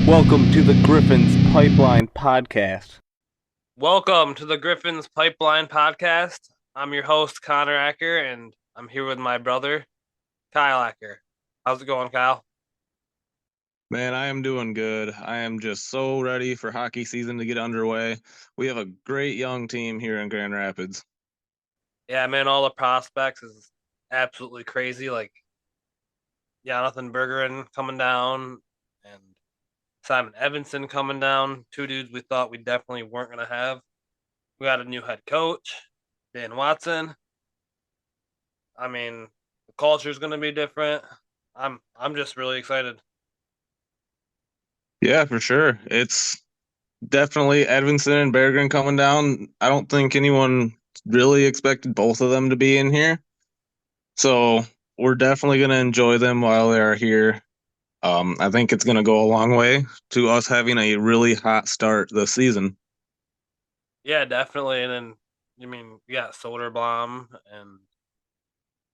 Welcome to the Griffins Pipeline Podcast. Welcome to the Griffins Pipeline Podcast. I'm your host, Connor Acker, and I'm here with my brother, Kyle Acker. How's it going, Kyle? Man, I am doing good. I am just so ready for hockey season to get underway. We have a great young team here in Grand Rapids. Yeah, man, all the prospects is absolutely crazy. Like Jonathan Bergeron coming down and Simon Evanson coming down. Two dudes we thought we definitely weren't going to have. We got a new head coach, Dan Watson. I mean, the culture is going to be different. I'm just really excited. Yeah, for sure. It's definitely Edvinson and Bergeron coming down. I don't think anyone really expected both of them to be in here. So we're definitely going to enjoy them while they are here. I think it's going to go a long way to us having a really hot start this season. Yeah, definitely. And then, you got Soderblom and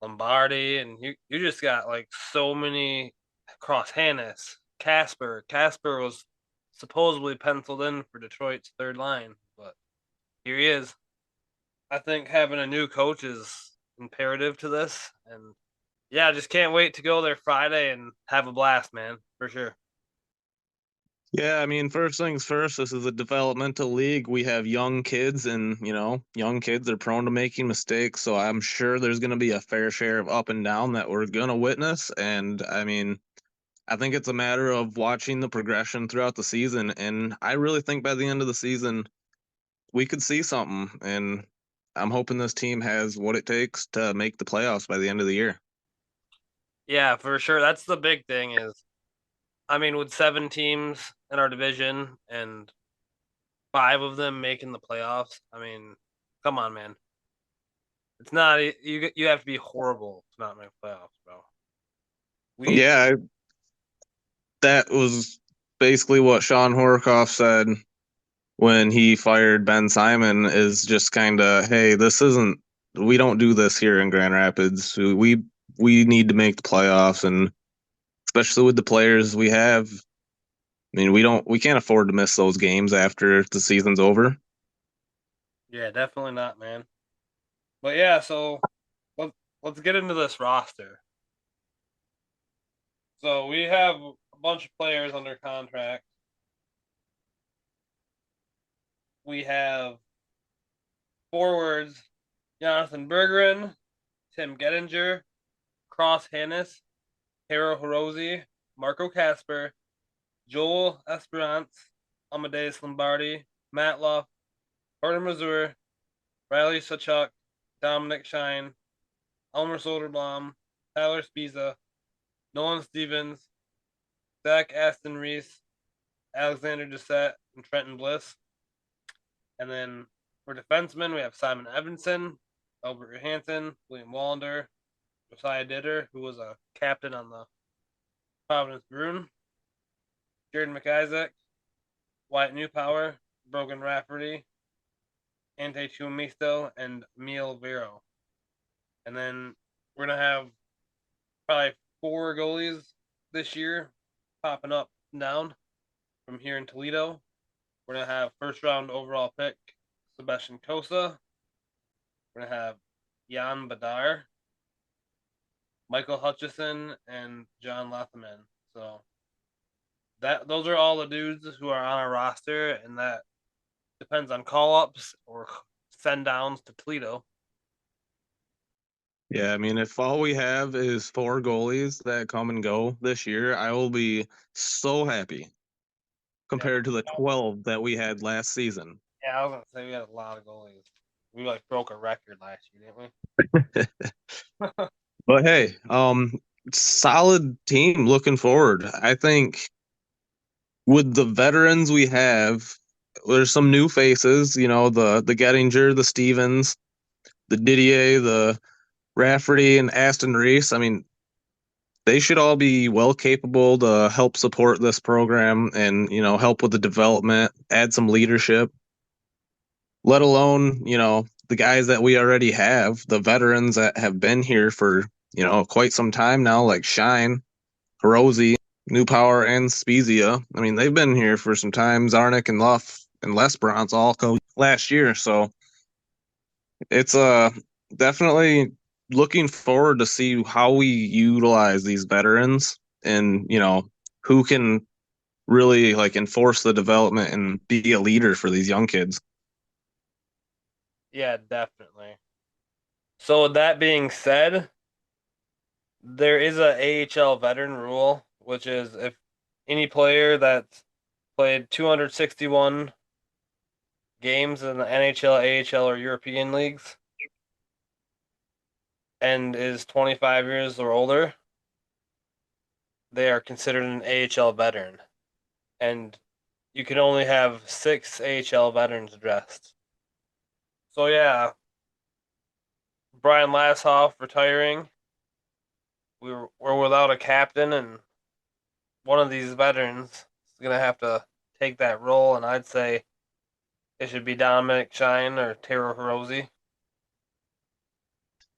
Lombardi, and you just got like so many cross Hannes, Casper. Casper was supposedly penciled in for Detroit's third line, but here he is. I think having a new coach is imperative to this, and yeah, I just can't wait to go there Friday and have a blast, man, for sure. Yeah, I mean, first things first, this is a developmental league. We have young kids, and, young kids are prone to making mistakes. So I'm sure there's going to be a fair share of up and down that we're going to witness. And I mean, I think it's a matter of watching the progression throughout the season. And I really think by the end of the season, we could see something. And I'm hoping this team has what it takes to make the playoffs by the end of the year. Yeah, for sure. That's the big thing is, with 7 teams in our division and 5 of them making the playoffs, come on, man. It's not you have to be horrible to not make playoffs, bro. Yeah, that was basically what Sean Horkoff said when he fired Ben Simon, is just kind of, hey, we don't do this here in Grand Rapids. We need to make the playoffs, and especially with the players we have, I mean, we can't afford to miss those games after the season's over. Yeah, definitely not, man. But yeah, so let's get into this roster. So we have a bunch of players under contract. We have forwards Jonathan Bergeron, Tim Gettinger, Cross Hannes, Haro Hirose, Marco Casper, Joel Esperance, Amadeus Lombardi, Matt Luff, Carter Mazur, Riley Sachuk, Dominic Shine, Elmer Soderblom, Tyler Spiza, Nolan Stevens, Zach Aston Reese, Alexander Doucette, and Trenton Bliss. And then for defensemen, we have Simon Evanson, Albert Johansson, William Wallander, Josiah Ditter, who was a captain on the Providence Bruin, Jared McIsaac, Wyatt Newpower, Brogan Rafferty, Ante Chumisto, and Emil Vero. And then we're going to have probably 4 goalies this year popping up and down from here in Toledo. We're going to have first round overall pick Sebastian Kosa. We're going to have Jan Badar, Michael Hutchison, and John Lathaman. So those are all the dudes who are on our roster, and that depends on call-ups or send downs to Toledo. Yeah, I mean, if all we have is 4 goalies that come and go this year, I will be so happy compared to the 12 that we had last season. Yeah, I was going to say we had a lot of goalies. We broke a record last year, didn't we? But hey, solid team looking forward. I think with the veterans we have, there's some new faces, the Gettinger, the Stevens, the Didier, the Rafferty, and Aston Reese. I mean, they should all be well capable to help support this program and, help with the development, add some leadership, let alone, the guys that we already have, the veterans that have been here for, quite some time now, like Shine. Hirose, New Power, and Spezia. I mean, they've been here for some time. Zarnik and Luff and Lesperance all coached last year, so it's definitely looking forward to see how we utilize these veterans and who can really like enforce the development and be a leader for these young kids. Yeah, definitely. So with that being said, there is a AHL veteran rule, which is if any player that's played 261 games in the NHL, AHL, or European leagues and is 25 years or older, they are considered an AHL veteran. And you can only have 6 AHL veterans dressed. So yeah, Brian Lashoff retiring. We're without a captain, and one of these veterans is gonna have to take that role. And I'd say it should be Dominic Shine or Taro Hirose.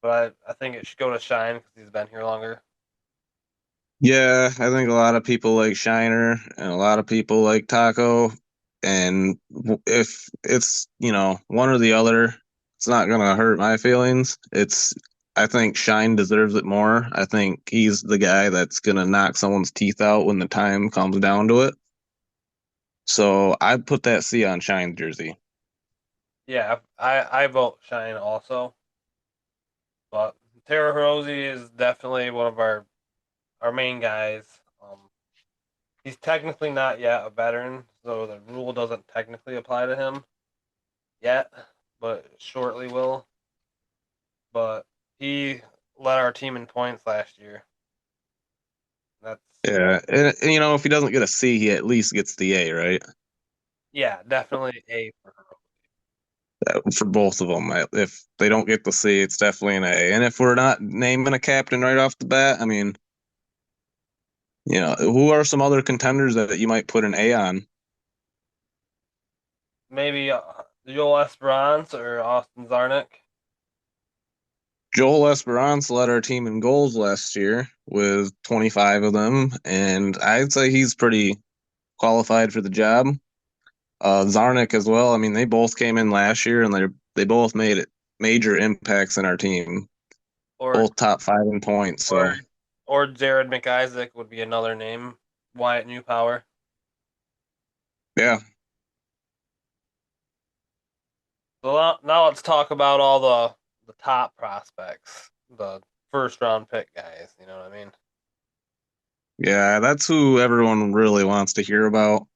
But I think it should go to Shine because he's been here longer. Yeah, I think a lot of people like Shiner and a lot of people like Taco. And if it's, one or the other, it's not going to hurt my feelings. I think Shine deserves it more. I think he's the guy that's going to knock someone's teeth out when the time comes down to it. So I put that C on Shine jersey. Yeah, I vote Shine also. But Taro Hirose is definitely one of our main guys. He's technically not yet a veteran, so the rule doesn't technically apply to him yet, but shortly will. But he led our team in points last year. That's Yeah, and if he doesn't get a C, he at least gets the A, right? yeah, definitely A for her. For both of them. If they don't get the C, it's definitely an A. And if we're not naming a captain right off the bat, I mean, who are some other contenders that you might put an A on? Maybe Joel Esperance or Austin Zarnik. Joel Esperance led our team in goals last year with 25 of them, and I'd say he's pretty qualified for the job. Zarnik as well. I mean, they both came in last year, and they both made it major impacts in our team. Or Both top 5 in points. So or Jared McIsaac would be another name. Wyatt Newpower. yeah, So now let's talk about all the top prospects, the first round pick guys. You know what I mean? yeah, that's who everyone really wants to hear about.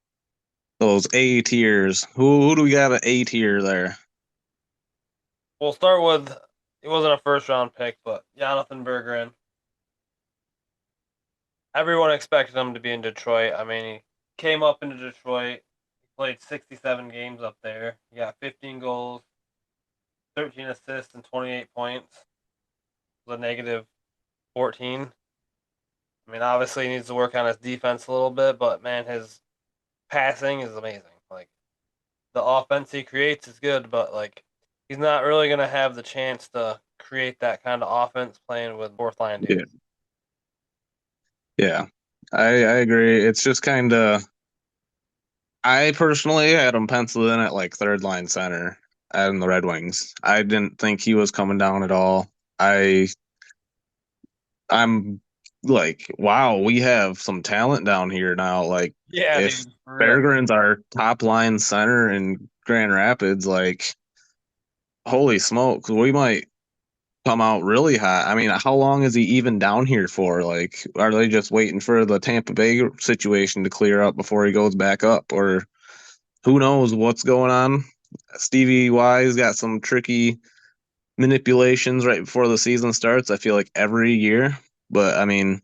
Those A tiers. Who do we got at A tier there? We'll start with he wasn't a first round pick, but Jonathan Bergeron. Everyone expected him to be in Detroit. I mean, he came up into Detroit. He played 67 games up there. He got 15 goals, 13 assists, and 28 points. With a negative 14. I mean, obviously he needs to work on his defense a little bit, but man, his passing is amazing. Like the offense he creates is good, but like he's not really gonna have the chance to create that kind of offense playing with fourth line dudes. Yeah, I agree. It's just kind of. I personally had him penciled in at like third line center in the Red Wings. I didn't think he was coming down at all. I'm like, wow, we have some talent down here now. Like, Yeah, if dude, for real. Bergeron's our top line center in Grand Rapids, like, holy smokes, we might come out really hot. I mean, how long is he even down here for? Like, are they just waiting for the Tampa Bay situation to clear up before he goes back up? Or who knows what's going on? Stevie Y's got some tricky manipulations right before the season starts. I feel like every year, but I mean,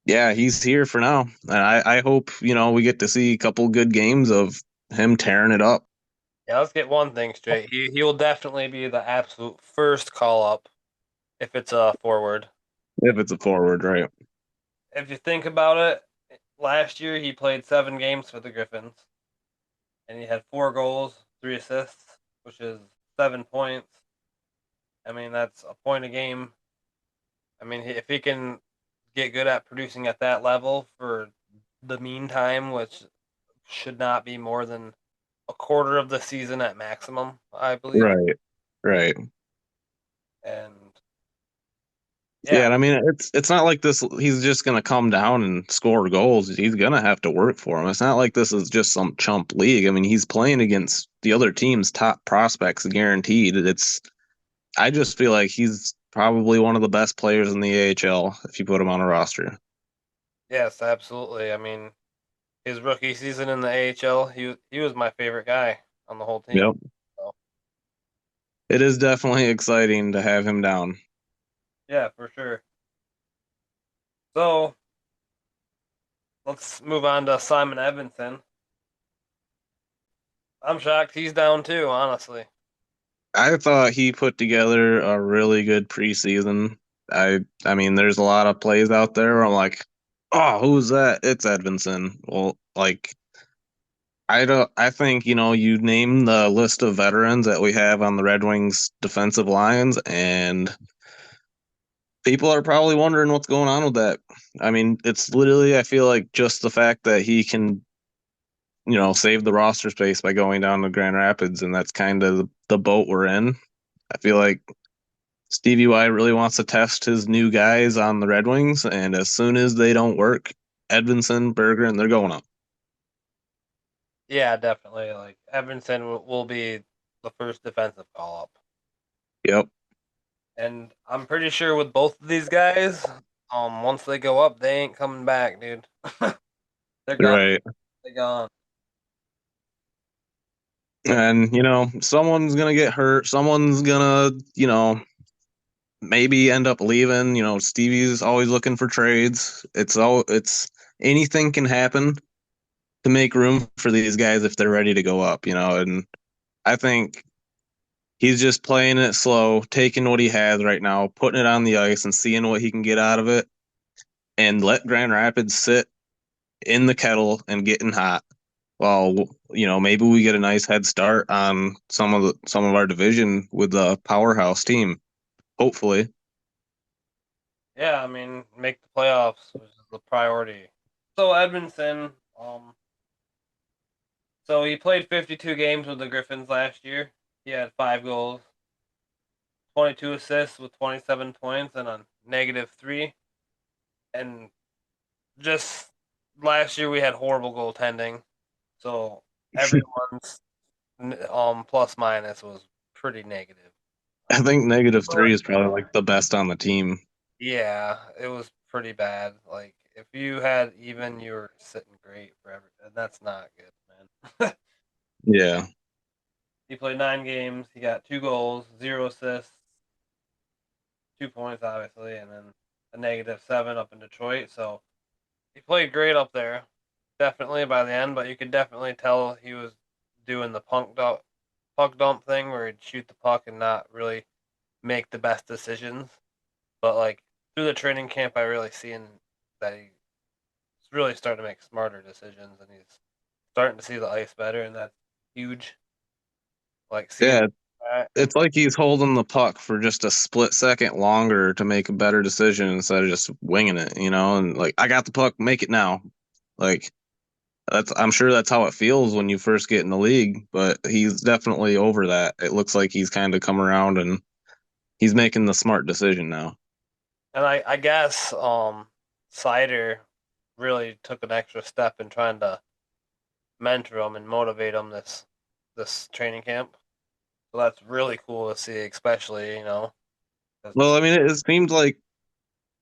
yeah, he's here for now, and I hope we get to see a couple good games of him tearing it up. Yeah, let's get one thing straight. He will definitely be the absolute first call up if it's a forward. If it's a forward, right? If you think about it, last year he played 7 games for the Griffins, and he had 4 goals, 3 assists, which is 7 points. I mean, that's a point a game. I mean, if he can get good at producing at that level for the meantime, which should not be more than a quarter of the season at maximum, I believe. Right. Right. And Yeah, yeah, and I mean it's not like this he's just gonna come down and score goals. He's gonna have to work for them. It's not like this is just some chump league. I mean, he's playing against the other team's top prospects guaranteed. I just feel like he's probably one of the best players in the AHL if you put him on a roster. yes, absolutely. I mean, his rookie season in the AHL, he was my favorite guy on the whole team. Yep. So, It is definitely exciting to have him down. yeah, for sure. So let's move on to Simon Edmondson. I'm shocked he's down too, honestly. I thought he put together a really good preseason. I mean, there's a lot of plays out there where I'm like, oh, who's that? It's Edvinson. Well, like I think, you name the list of veterans that we have on the Red Wings defensive lines, and people are probably wondering what's going on with that. I mean, it's literally, I feel like just the fact that he can, save the roster space by going down to Grand Rapids, and that's kind of the boat we're in. I feel like Stevie Y really wants to test his new guys on the Red Wings, and as soon as they don't work, Edvinson, Bergeron, they're going up. Yeah, definitely. Like Edmondson will be the first defensive call up. Yep. And I'm pretty sure with both of these guys, once they go up, they ain't coming back, dude. They're gone. Right. They're gone. And, someone's going to get hurt. Someone's going to, maybe end up leaving. Stevie's always looking for trades. It's anything can happen to make room for these guys if they're ready to go up, and I think he's just playing it slow, taking what he has right now, putting it on the ice and seeing what he can get out of it, and let Grand Rapids sit in the kettle and getting hot. Well, maybe we get a nice head start on some of our division with the powerhouse team. Hopefully. Yeah, I mean, make the playoffs was the priority. So Edmondson, so he played 52 games with the Griffins last year. He had 5 goals, 22 assists with 27 points, and a -3. And just last year we had horrible goaltending, so everyone's plus minus was pretty negative. I think -3 is probably like the best on the team. Yeah, it was pretty bad. Like if you had even, you were sitting great forever, and that's not good, man. Yeah. He played 9 games. He got 2 goals, 0 assists, 2 points, obviously, and then a -7 up in Detroit. So he played great up there, definitely by the end. But you could definitely tell he was doing the puck dump thing where he'd shoot the puck and not really make the best decisions. But like through the training camp, I really seen that he's really starting to make smarter decisions, and he's starting to see the ice better, and that's huge. Like seeing Yeah, that. it's like he's holding the puck for just a split second longer to make a better decision instead of just winging it, and like I got the puck, make it now. Like I'm sure that's how it feels when you first get in the league, but he's definitely over that. It looks like he's kind of come around and he's making the smart decision now. And I guess Cider really took an extra step in trying to mentor him and motivate him this training camp. So that's really cool to see, especially 'cause- Well, I mean, it seemed like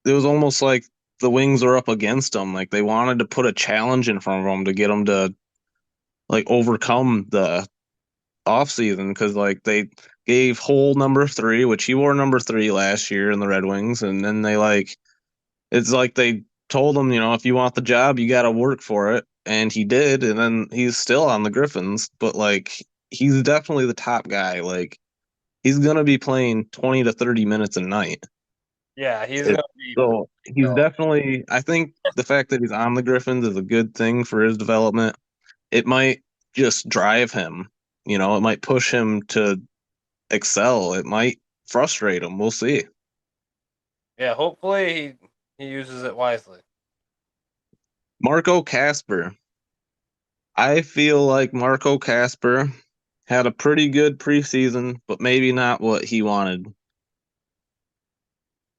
it was almost like the Wings were up against him. Like they wanted to put a challenge in front of him to get him to like overcome the off season because like they gave Hole number 3, which he wore number 3 last year in the Red Wings, and then it's like they told him, if you want the job, you got to work for it, and he did, and then he's still on the Griffins, but like he's definitely the top guy. Like he's gonna be playing 20 to 30 minutes a night. yeah, he's It, gonna be so he's go. definitely. I think the fact that he's on the Griffins is a good thing for his development. It might just drive him. It might push him to excel. It might frustrate him. We'll see. Yeah, hopefully He uses it wisely. Marco Casper. I feel like Marco Casper had a pretty good preseason, but maybe not what he wanted.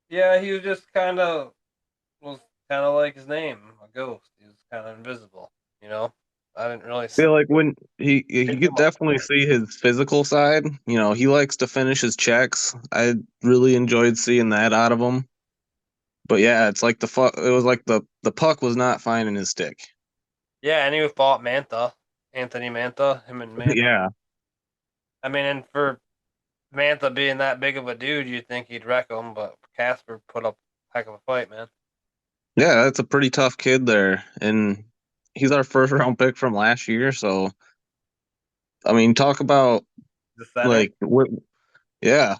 Yeah, he was just was kind of like his name, a ghost. He was kind of invisible. You know, I didn't really I feel like when see you too could much. definitely see his physical side. You know, he likes to finish his checks. I really enjoyed seeing that out of him. But yeah, it's like it was like the puck was not finding his stick. Yeah, and he fought Mantha, Anthony Mantha, him and Mantha. Yeah. I mean, and for Mantha being that big of a dude, you'd think he'd wreck him, but Casper put up a heck of a fight, man. Yeah, that's a pretty tough kid there. And he's our first round pick from last year, so I mean, talk about The center. like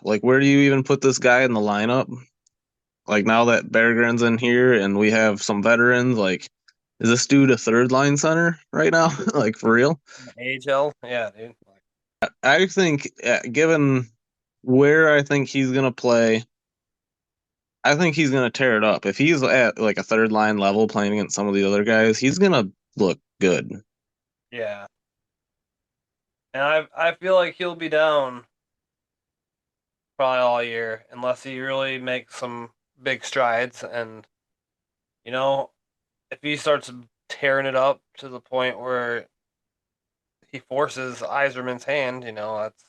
like where do you even put this guy in the lineup? Like now that Berggren's in here and we have some veterans, like is this dude a third line center right now? Like for real? AHL, yeah, dude. I think, given where I think he's gonna play, I think he's gonna tear it up. If he's at like a third line level playing against some of the other guys, he's gonna look good. Yeah, and I feel like he'll be down probably all year unless he really makes some big strides. And you know, if he starts tearing it up to the point where he forces Eiserman's hand, that's.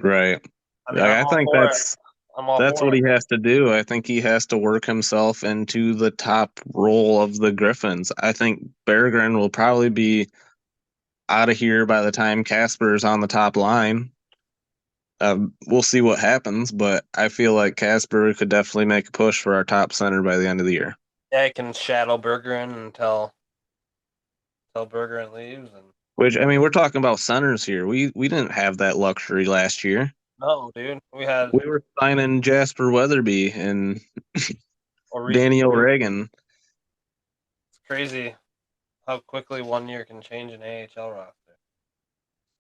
Right. I mean, Like, I'm I all think for it. I'm all that's for what it. he has to do. I think he has to work himself into the top role of the Griffins. I think Berggren will probably be out of here by the time Casper's on the top line. We'll see what happens, but I feel like Casper could definitely make a push for our top center by the end of the year. Yeah, he can shadow Bergeron until Bergeron leaves. And Which I mean, we're talking about centers here. We didn't have that luxury last year. no, dude, we had We were signing Jasper Weatherby and O'Regan. Danny O'Regan. It's crazy how quickly 1 year can change an AHL roster.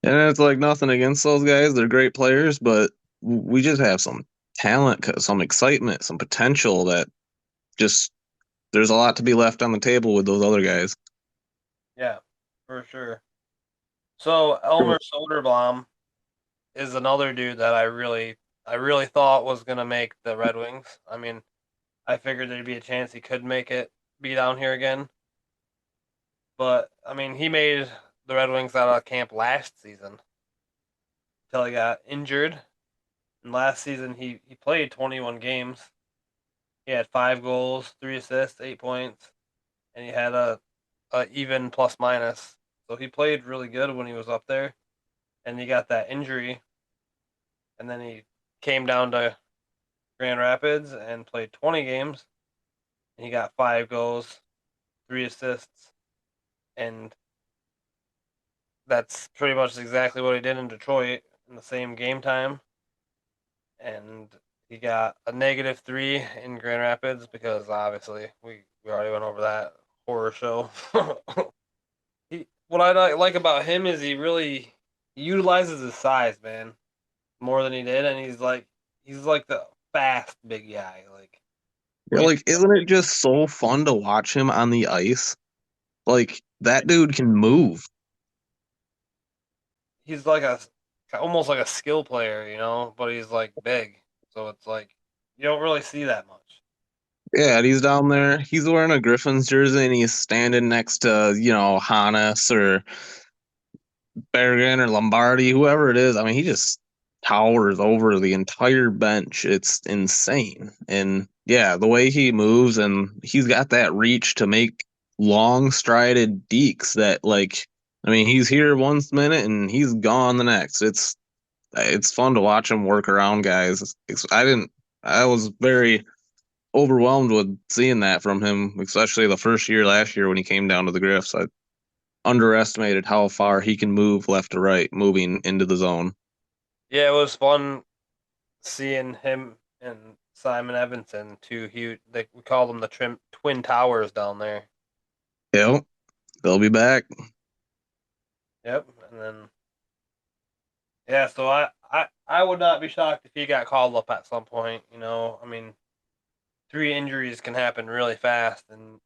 And it's like nothing against those guys. They're great players, but we just have some talent, some excitement, some potential that just there's a lot to be left on the table with those other guys. Yeah, for sure. So Elmer Soderblom is another dude that I really thought was gonna make the Red Wings. I mean, I figured there'd be a chance he could make it, be down here again. But I mean, he made the Red Wings out of camp last season until he got injured. And last season he played 21 games. He had 5 goals, 3 assists, 8 points, and he had a even plus minus. So he played really good when he was up there, and he got that injury, and then he came down to Grand Rapids and played 20 games, and he got 5 goals, 3 assists, and that's pretty much exactly what he did in Detroit in the same game time. And he got a -3 in Grand Rapids because obviously we already went over that horror show. What I like about him is he really utilizes his size, man, more than he did, and he's like the fast big guy. Like Yeah, we, like, isn't it just so fun to watch him on the ice? Like that dude can move. he's like almost like a skill player, but he's like big, so it's like you don't really see that much. Yeah, and he's down there. He's wearing a Griffins jersey and he's standing next to, Hannes or Bergen or Lombardi, whoever it is. I mean, he just towers over the entire bench. It's insane. And yeah, the way he moves and he's got that reach to make long strided dekes that like I mean, he's here one minute and he's gone the next. It's fun to watch him work around guys. I was very overwhelmed with seeing that from him, especially the first year last year when he came down to the Griffs. I underestimated how far he can move left to right, moving into the zone. Yeah, it was fun seeing him and Simon Evanson, two huge. We call them the twin towers down there. Yep, they'll be back. Yep, and then yeah, so I would not be shocked if he got called up at some point. I mean, 3 injuries can happen really fast, and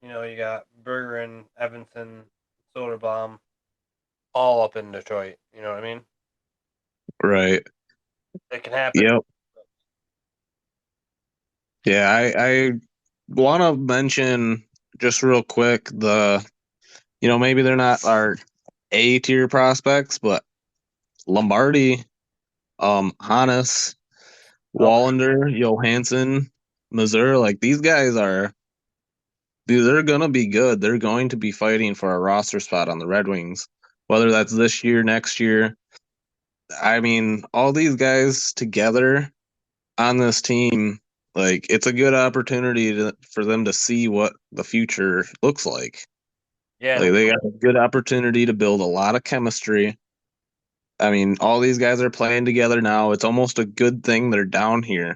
you got Berger and Evanson, Soderbaum, all up in Detroit. You know what I mean? Right. It can happen. Yep. Yeah, I want to mention just real quick maybe they're not our A tier prospects, but Lombardi, Hannes, Oh, Wallander, Johansson, Missouri, like these guys are, dude, they're gonna be good. They're going to be fighting for a roster spot on the Red Wings, whether that's this year, next year. I mean, all these guys together on this team, like it's a good opportunity for them to see what the future looks like. yeah, Like they got a good opportunity to build a lot of chemistry. I mean, all these guys are playing together now. It's almost a good thing they're down here.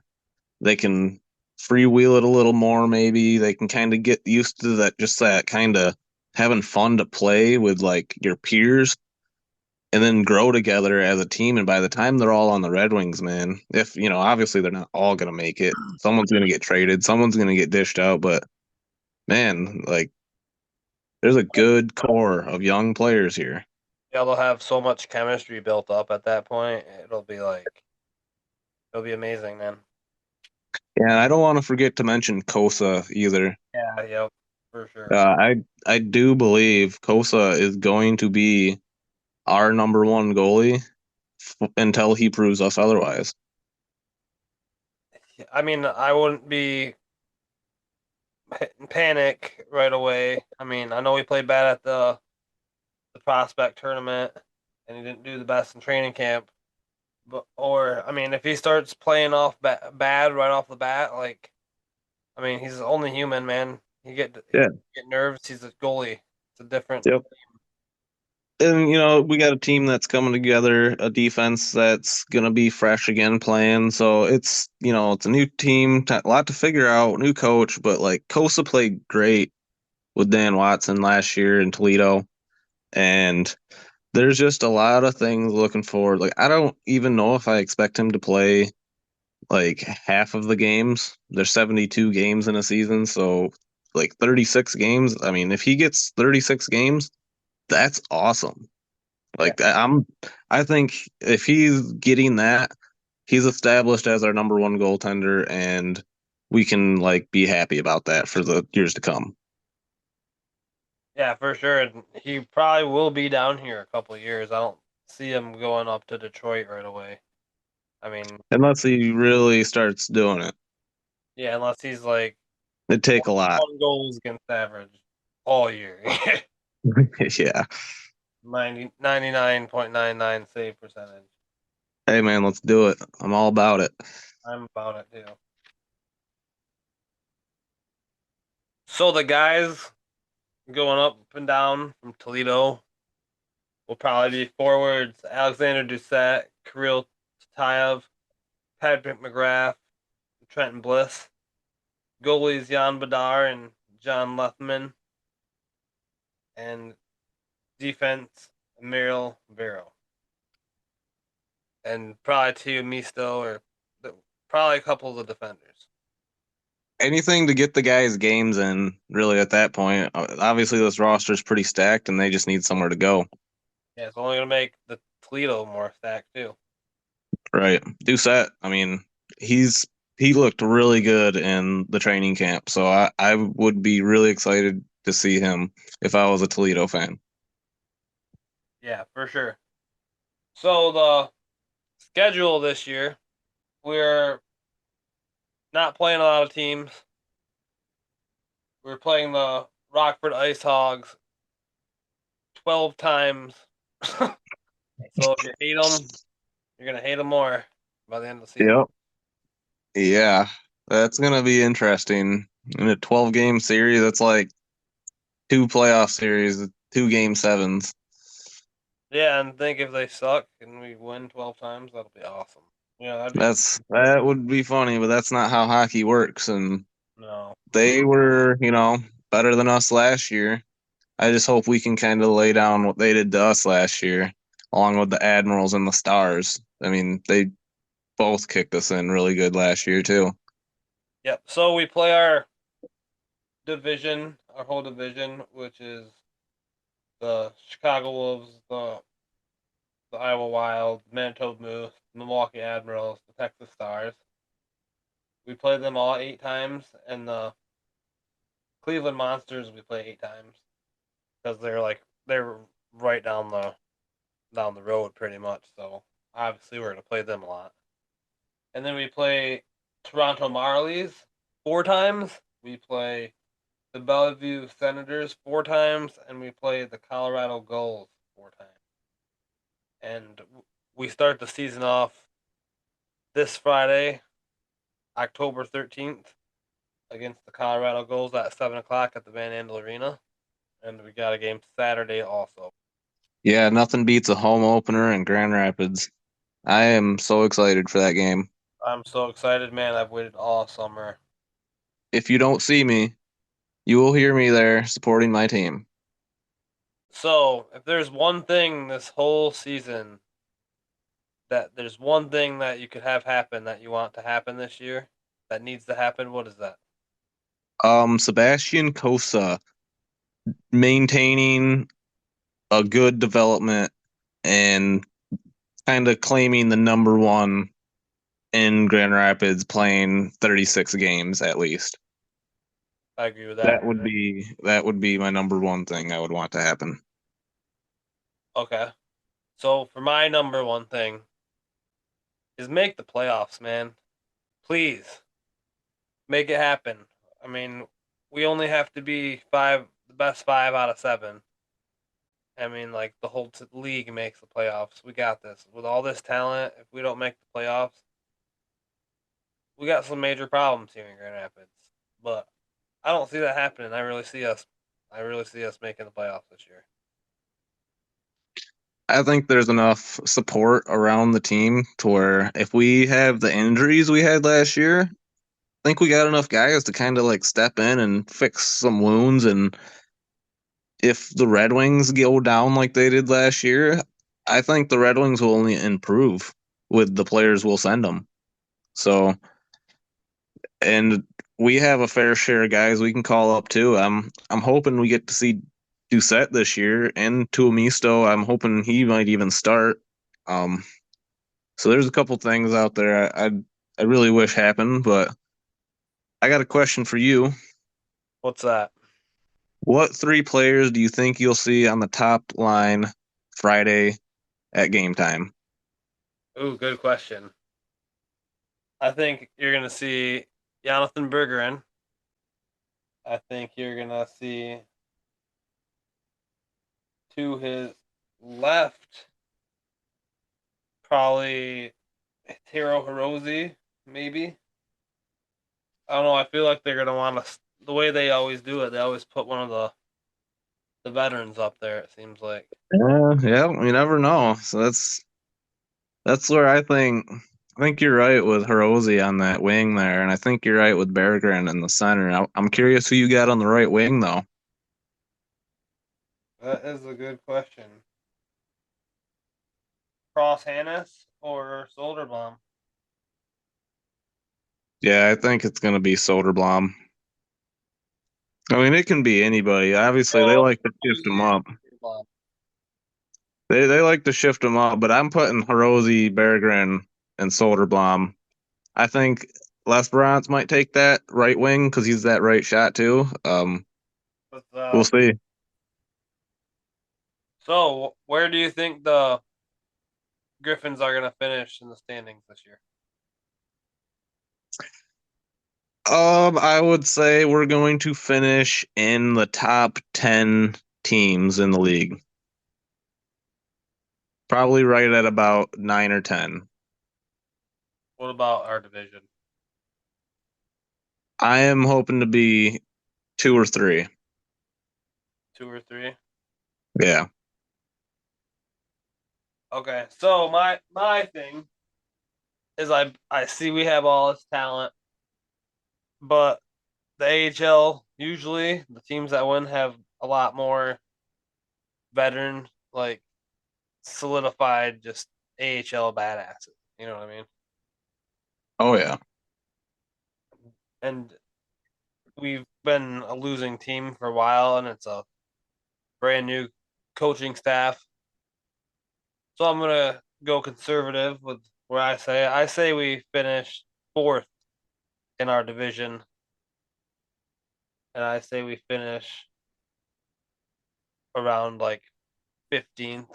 They can freewheel it a little more, maybe. They can kind of get used to that, just that kind of having fun to play with like your peers and then grow together as a team. And by the time they're all on the Red Wings, man, if, obviously they're not all going to make it. Someone's going to get traded, someone's going to get dished out. But man, like there's a good core of young players here. yeah, they'll have so much chemistry built up at that point. It'll be amazing, man. And I don't want to forget to mention Kosa either. Yeah, yep, for sure. I do believe Kosa is going to be our number one goalie until he proves us otherwise. I mean, I wouldn't be panic right away. I mean, I know he played bad at the prospect tournament, and he didn't do the best in training camp. But I mean, if he starts playing off bad right off the bat, like, I mean, he's only human, man. Yeah. Get nerves. He's a goalie. It's a different. Yep. And we got a team that's coming together, a defense that's gonna be fresh again playing. So it's a new team, a lot to figure out, new coach. But like Kosa played great with Dan Watson last year in Toledo, and there's just a lot of things looking forward. Like I don't even know if I expect him to play like half of the games. There's 72 games in a season, so like 36 games. I mean, if he gets 36 games, that's awesome. Yeah, Like I think if he's getting that, he's established as our number one goaltender, and we can like be happy about that for the years to come. yeah, for sure. And he probably will be down here a couple of years. I don't see him going up to Detroit right away. I mean, Unless he really starts doing it. yeah, unless he's like It'd take a lot. 1 goals against average all year. Yeah. 99.99 save percentage. Hey man, let's do it. I'm all about it. I'm about it too. So the guys going up and down from Toledo will probably be forwards Alexander Doucette, Kirill Tatev, Patrick McGrath, Trenton Bliss. Goalies Jan Bedar and John Lethman. And defense Muriel Vero. And probably two Misto or probably a couple of the defenders. Anything to get the guys games in, really, at that point. Obviously, this roster is pretty stacked, and they just need somewhere to go. Yeah, it's only going to make the Toledo more stacked, too. Right. Doucette, I mean, he looked really good in the training camp, so I would be really excited to see him if I was a Toledo fan. Yeah, for sure. So the schedule this year, we're not playing a lot of teams. We're playing the Rockford Ice Hogs 12 times. So if you hate them, you're going to hate them more by the end of the season. Yep. Yeah, that's gonna be interesting. In a 12-game series, that's like 2 playoff series, 2 game 7s. Yeah, and think if they suck and we win 12 times, that'll be awesome. Yeah, that'd be That would be funny, but that's not how hockey works. And no. they were, better than us last year. I just hope we can kind of lay down what they did to us last year, along with the Admirals and the Stars. I mean, they both kicked us in really good last year too. Yep. So we play our division, our whole division, which is the Chicago Wolves, the Iowa Wild, Manitoba Moose, Milwaukee Admirals, the Texas Stars. We play them all 8 times, and the Cleveland Monsters we play 8 times because they're right down the road pretty much. So obviously we're gonna play them a lot. And then we play Toronto Marlies 4 times. We play the Bellevue Senators 4 times, and we play the Colorado Gulls 4 times. And we start the season off this Friday, October 13th, against the Colorado Gulls at 7 o'clock at the Van Andel Arena, and we got a game Saturday also. Yeah, nothing beats a home opener in Grand Rapids. I am so excited for that game. I'm so excited, man. I've waited all summer. If you don't see me, you will hear me there supporting my team. So, if there's one thing this whole season there's one thing that you could have happen that you want to happen this year that needs to happen, what is that? Sebastian Cosa maintaining a good development and kind of claiming the number one in Grand Rapids, playing 36 games at least. I agree with that. That would be my number one thing I would want to happen. Okay. So, for my number one thing is make the playoffs, man. Please make it happen. I mean, we only have to be the best 5 out of 7. I mean, like the whole league makes the playoffs. We got this. With all this talent, if we don't make the playoffs, we got some major problems here in Grand Rapids. But I don't see that happening. I really see us making the playoffs this year. I think there's enough support around the team to where if we have the injuries we had last year, I think we got enough guys to kind of like step in and fix some wounds. And if the Red Wings go down like they did last year, I think the Red Wings will only improve with the players we'll send them. So, and we have a fair share of guys we can call up too. I'm hoping we get to see Doucette this year and Tuomisto. I'm hoping he might even start. Um, so there's a couple things out there I really wish happened, but I got a question for you. What's that? What three players do you think you'll see on the top line Friday at game time? Ooh, good question. I think you're gonna see Jonathan Bergeron. I think you're gonna see to his left probably Taro Hirose, maybe. I don't know. I feel like they're gonna want to the way they always do it. They always put one of the veterans up there. It seems like. Yeah, you never know. So that's where I think you're right with Hirose on that wing there, and I think you're right with Berggren in the center. I'm curious who you got on the right wing though. That is a good question. Cross Hannes or Soderblom? Yeah, I think it's gonna be Soderblom. I mean, it can be anybody. Obviously, they Oh, like to shift them up. Soderblom. They like to shift them up, but I'm putting Hirose, Berggren, and Soderblom. I think Lesperance might take that right wing because he's that right shot too. But, We'll see. so, where do you think the Griffins are going to finish in the standings this year? I would say we're going to finish in the top 10 teams in the league. Probably right at about 9 or 10. What about our division? I am hoping to be 2 or 3. 2 or 3? Yeah. Okay, so my thing is I see we have all this talent, but the AHL usually the teams that win have a lot more veteran like solidified just AHL badasses. You know what I mean? Oh yeah. and we've been a losing team for a while, and it's a brand new coaching staff. So I'm gonna go conservative with where I say. I say we finish fourth in our division, and I say we finish around like 15th,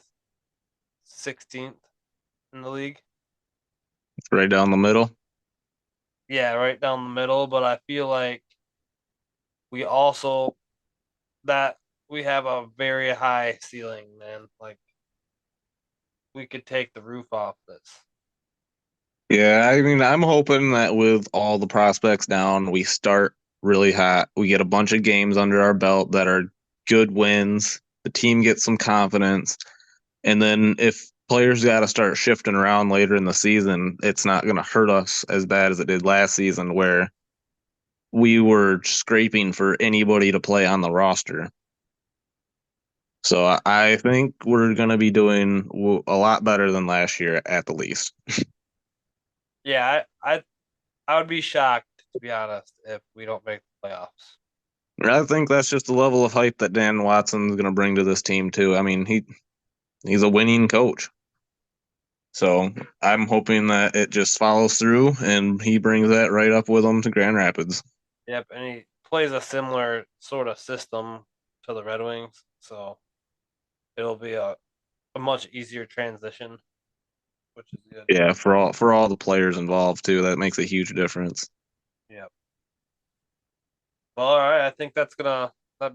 16th in the league. Right down the middle. Yeah, right down the middle. But I feel like we also that we have a very high ceiling, man. Like we could take the roof off this. Yeah, I mean, I'm hoping that with all the prospects down, we start really hot. We get a bunch of games under our belt that are good wins. The team gets some confidence. And then if players got to start shifting around later in the season, it's not going to hurt us as bad as it did last season, where we were scraping for anybody to play on the roster. So I think we're going to be doing a lot better than last year at the least. Yeah, I would be shocked, to be honest, if we don't make the playoffs. I think that's just the level of hype that Dan Watson's going to bring to this team too. I mean, he's a winning coach. So I'm hoping that it just follows through and he brings that right up with him to Grand Rapids. Yep, and he plays a similar sort of system to the Red Wings, so it'll be a much easier transition, which is good. Yeah, for all the players involved too, that makes a huge difference. Yep. Well, all right, I think that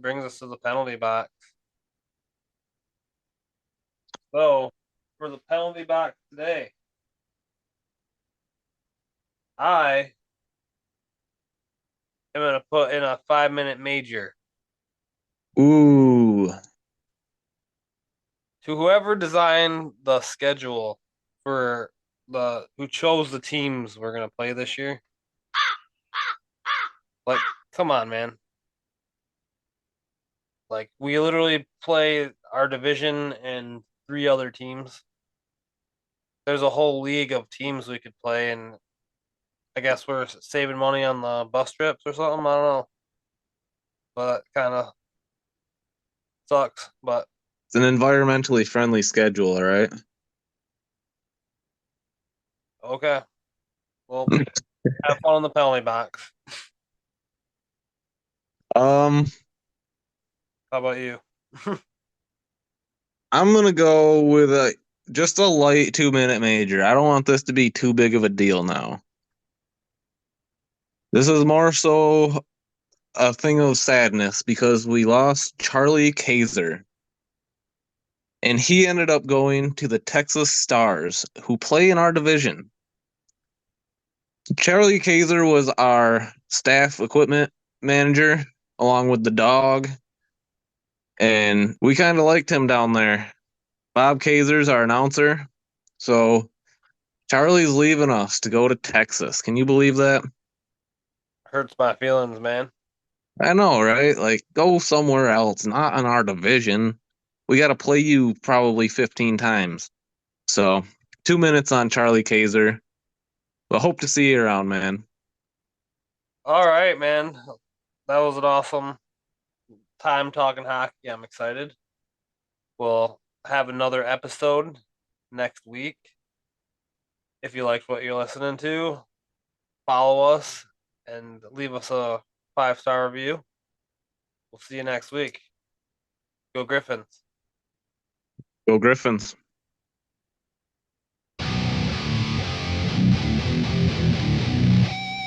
brings us to the penalty box. So for the penalty box today, I am gonna put in a 5-minute major Ooh, to whoever designed the schedule for the who chose the teams we're gonna play this year. Like, come on, man. Like, we literally play our division and 3 other teams. There's a whole league of teams we could play, and I guess we're saving money on the bus trips or something. I don't know, but kind of sucks. But it's an environmentally friendly schedule, all right? okay, well, have fun in the penalty box. Um, How about you? I'm gonna go with just a light 2-minute major. I don't want this to be too big of a deal now. This is more so a thing of sadness because we lost Charlie Kaiser. And he ended up going to the Texas Stars, who play in our division. Charlie Kaiser was our staff equipment manager, along with the dog, and we kind of liked him down there. Bob Kaiser's our announcer, so Charlie's leaving us to go to Texas. Can you believe that? Hurts my feelings, man. I know, right? Like, go somewhere else, not in our division. We got to play you probably 15 times. So, 2 minutes on Charlie Kaiser. But hope to see you around, man. All right, man. That was an awesome time talking hockey. I'm excited. We'll have another episode next week. If you liked what you're listening to, follow us and leave us a 5-star review. We'll see you next week. Go Griffins. Go Griffins.